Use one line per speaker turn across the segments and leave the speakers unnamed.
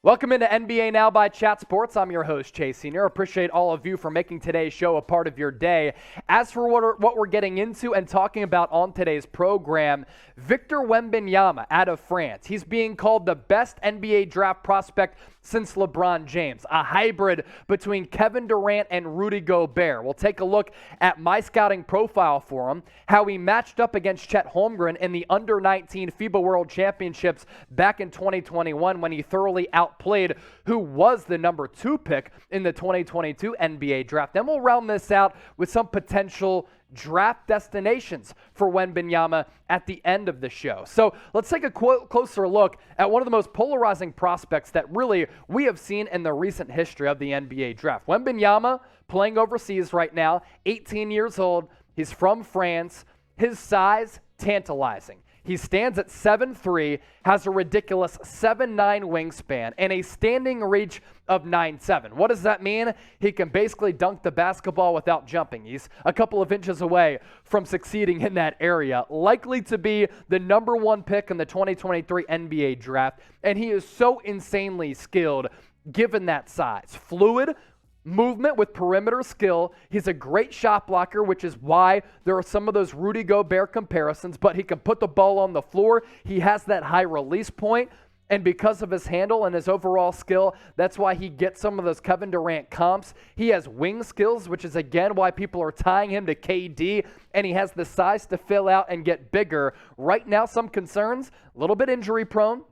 Welcome into NBA Now by Chat Sports. I'm your host, Chase Senior. Appreciate all of you for making today's show a part of your day. As for what we're getting into and talking about on today's program, Victor Wembanyama out of France. He's being called the best NBA draft prospect since LeBron James, a hybrid between Kevin Durant and Rudy Gobert. We'll take a look at my scouting profile for him, how he matched up against Chet Holmgren in the Under-19 FIBA World Championships back in 2021 when he thoroughly outplayed who was the number 2 pick in the 2022 NBA draft. Then we'll round this out with some potential draft destinations for Wembanyama at the end of the show. So let's take a closer look at one of the most polarizing prospects that really we have seen in the recent history of the NBA draft. Wembanyama playing overseas right now, 18 years old. He's from France. His size, tantalizing. He stands at 7'3", has a ridiculous 7'9" wingspan, and a standing reach of 9'7". What does that mean? He can basically dunk the basketball without jumping. He's a couple of inches away from succeeding in that area. Likely to be the number 1 pick in the 2023 NBA draft, and he is so insanely skilled given that size. Fluid movement with perimeter skill. He's a great shot blocker, which is why there are some of those Rudy Gobert comparisons, but he can put the ball on the floor. He has that high release point, and because of his handle and his overall skill, that's why he gets some of those Kevin Durant comps. He has wing skills, which is again why people are tying him to KD, and he has the size to fill out and get bigger. Right now, some concerns, a little bit injury prone.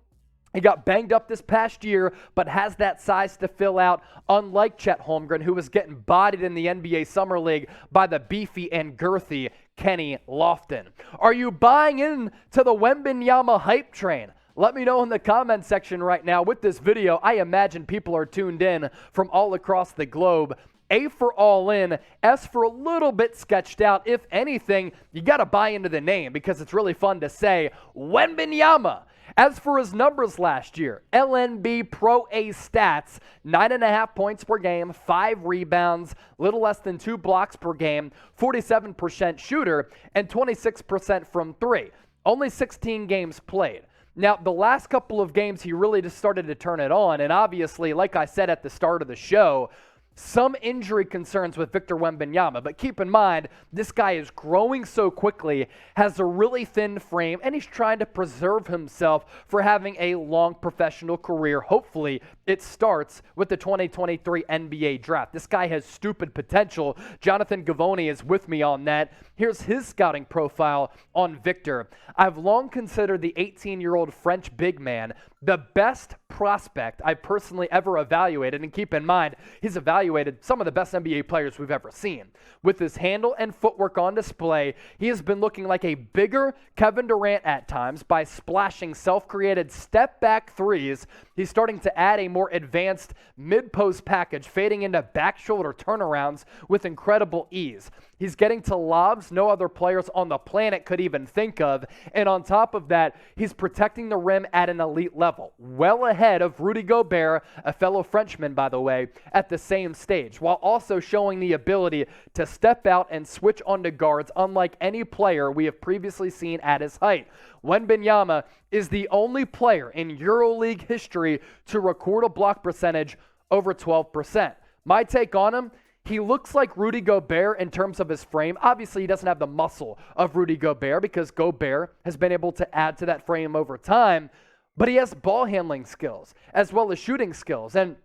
He got banged up this past year, but has that size to fill out, unlike Chet Holmgren, who was getting bodied in the NBA Summer League by the beefy and girthy Kenny Lofton. Are you buying into the Wembanyama hype train? Let me know in the comment section right now. With this video, I imagine people are tuned in from all across the globe. A for all in, S for a little bit sketched out. If anything, you got to buy into the name because it's really fun to say Wembanyama. As for his numbers last year, LNB Pro A stats, 9.5 points per game, 5 rebounds, little less than 2 blocks per game, 47% shooter, and 26% from 3. Only 16 games played. Now, the last couple of games, he really just started to turn it on, and obviously, like I said at the start of the show, some injury concerns with Victor Wembanyama, but keep in mind, this guy is growing so quickly, has a really thin frame, and he's trying to preserve himself for having a long professional career. Hopefully, it starts with the 2023 NBA draft. This guy has stupid potential. Jonathan Givony is with me on that. Here's his scouting profile on Victor. I've long considered the 18-year-old French big man the best prospect I've personally ever evaluated, and keep in mind, he's evaluated some of the best NBA players we've ever seen. With his handle and footwork on display, he has been looking like a bigger Kevin Durant at times by splashing self-created step-back threes. He's starting to add a more advanced mid-post package, fading into back shoulder turnarounds with incredible ease. He's getting to lobs no other players on the planet could even think of, and on top of that, he's protecting the rim at an elite level, well ahead of Rudy Gobert, a fellow Frenchman, by the way, at the same stage, while also showing the ability to step out and switch onto guards unlike any player we have previously seen at his height. Wembanyama is the only player in EuroLeague history to record a block percentage over 12%. My take on him, he looks like Rudy Gobert in terms of his frame. Obviously, he doesn't have the muscle of Rudy Gobert because Gobert has been able to add to that frame over time, but he has ball handling skills as well as shooting skills. And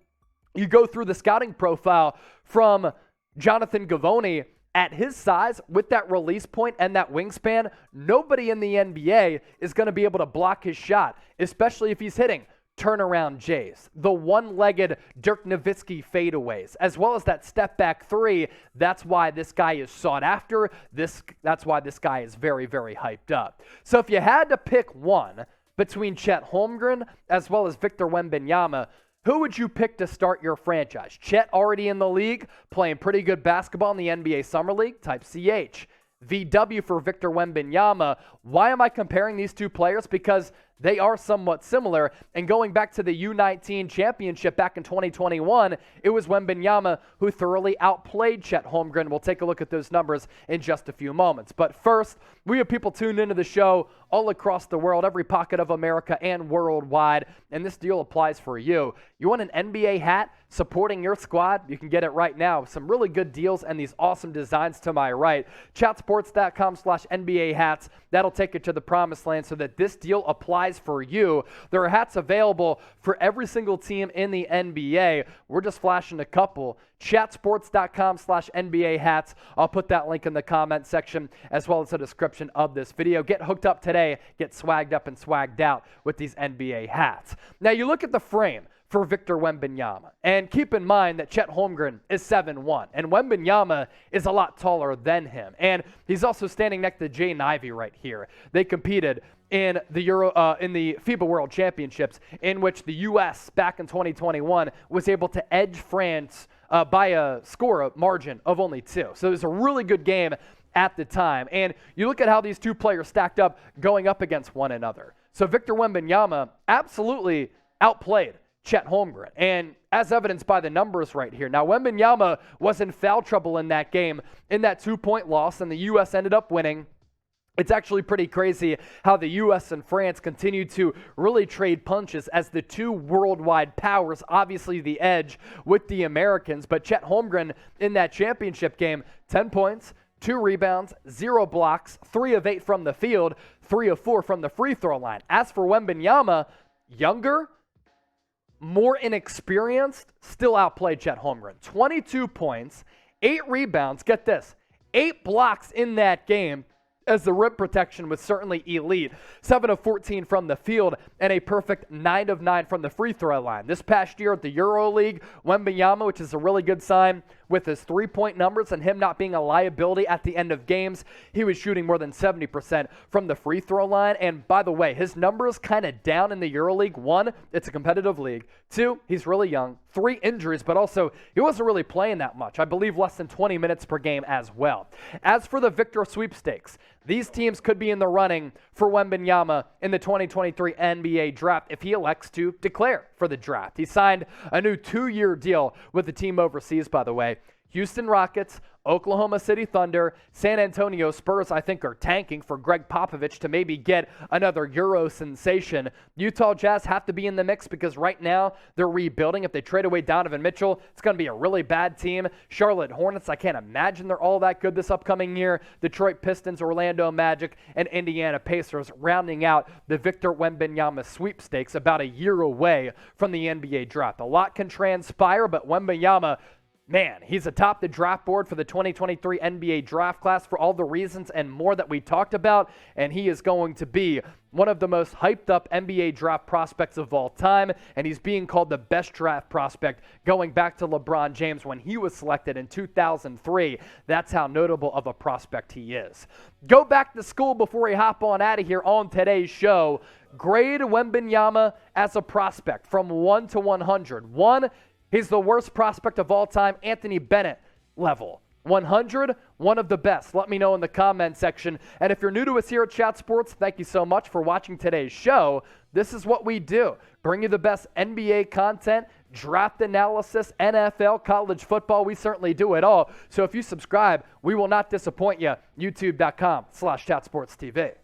you go through the scouting profile from Jonathan Givony. At his size, with that release point and that wingspan, nobody in the NBA is going to be able to block his shot, especially if he's hitting turnaround Jays, the one-legged Dirk Nowitzki fadeaways, as well as that step-back three. That's why this guy is sought after. That's why this guy is very, very hyped up. So if you had to pick one between Chet Holmgren as well as Victor Wembanyama, who would you pick to start your franchise? Chet already in the league, playing pretty good basketball in the NBA Summer League, type CH. VW for Victor Wembanyama. Why am I comparing these two players? Because they are somewhat similar. And going back to the U19 championship back in 2021, it was Wembanyama who thoroughly outplayed Chet Holmgren. We'll take a look at those numbers in just a few moments. But first, we have people tuned into the show all across the world, every pocket of America and worldwide, and this deal applies for you. You want an NBA hat supporting your squad? You can get it right now. Some really good deals and these awesome designs to my right. Chatsports.com/NBA hats. That'll take you to the promised land so that this deal applies for you. There are hats available for every single team in the NBA. We're just flashing a couple. Chatsports.com/NBA hats. I'll put that link in the comment section as well as the description of this video. Get hooked up today. Get swagged up and swagged out with these NBA hats. Now you look at the frame for Victor Wembanyama, and keep in mind that Chet Holmgren is 7'1", and Wembanyama is a lot taller than him, and he's also standing next to Jaden Ivey right here. They competed in the FIBA World Championships, in which the U.S. back in 2021 was able to edge France by a margin of only 2. So it was a really good game at the time. And you look at how these two players stacked up going up against one another. So Victor Wembanyama absolutely outplayed Chet Holmgren, and as evidenced by the numbers right here. Now, Wembanyama was in foul trouble in that game, in that 2-point loss, and the U.S. ended up winning. It's actually pretty crazy how the U.S. and France continue to really trade punches as the two worldwide powers, obviously the edge with the Americans. But Chet Holmgren in that championship game, 10 points, 2 rebounds, 0 blocks, 3 of 8 from the field, 3 of 4 from the free throw line. As for Wembanyama, younger, more inexperienced, still outplayed Chet Holmgren. 22 points, 8 rebounds, get this, 8 blocks in that game, as the rim protection was certainly elite. 7 of 14 from the field and a perfect 9 of 9 from the free throw line. This past year at the EuroLeague, Wembanyama, which is a really good sign with his 3-point numbers and him not being a liability at the end of games, he was shooting more than 70% from the free throw line. And by the way, his numbers kind of down in the EuroLeague. 1, it's a competitive league. 2, he's really young. 3, injuries, but also he wasn't really playing that much. I believe less than 20 minutes per game as well. As for the Victor sweepstakes, these teams could be in the running for Wembanyama in the 2023 NBA draft if he elects to declare for the draft. He signed a new 2-year deal with the team overseas, by the way. Houston Rockets, Oklahoma City Thunder, San Antonio Spurs, I think, are tanking for Greg Popovich to maybe get another Euro sensation. Utah Jazz have to be in the mix because right now they're rebuilding. If they trade away Donovan Mitchell, it's going to be a really bad team. Charlotte Hornets, I can't imagine they're all that good this upcoming year. Detroit Pistons, Orlando Magic, and Indiana Pacers rounding out the Victor Wembanyama sweepstakes about a year away from the NBA draft. A lot can transpire, but Wembanyama, man, he's atop the draft board for the 2023 NBA draft class for all the reasons and more that we talked about, and he is going to be one of the most hyped up NBA draft prospects of all time, and he's being called the best draft prospect going back to LeBron James when he was selected in 2003. That's how notable of a prospect he is. Go back to school before we hop on out of here on today's show. Grade Wembanyama as a prospect from 1 to 100. 1, he's the worst prospect of all time, Anthony Bennett level. 100, one of the best. Let me know in the comment section. And if you're new to us here at Chat Sports, thank you so much for watching today's show. This is what we do. Bring you the best NBA content, draft analysis, NFL, college football. We certainly do it all. So if you subscribe, we will not disappoint you. YouTube.com/ChatSportsTV.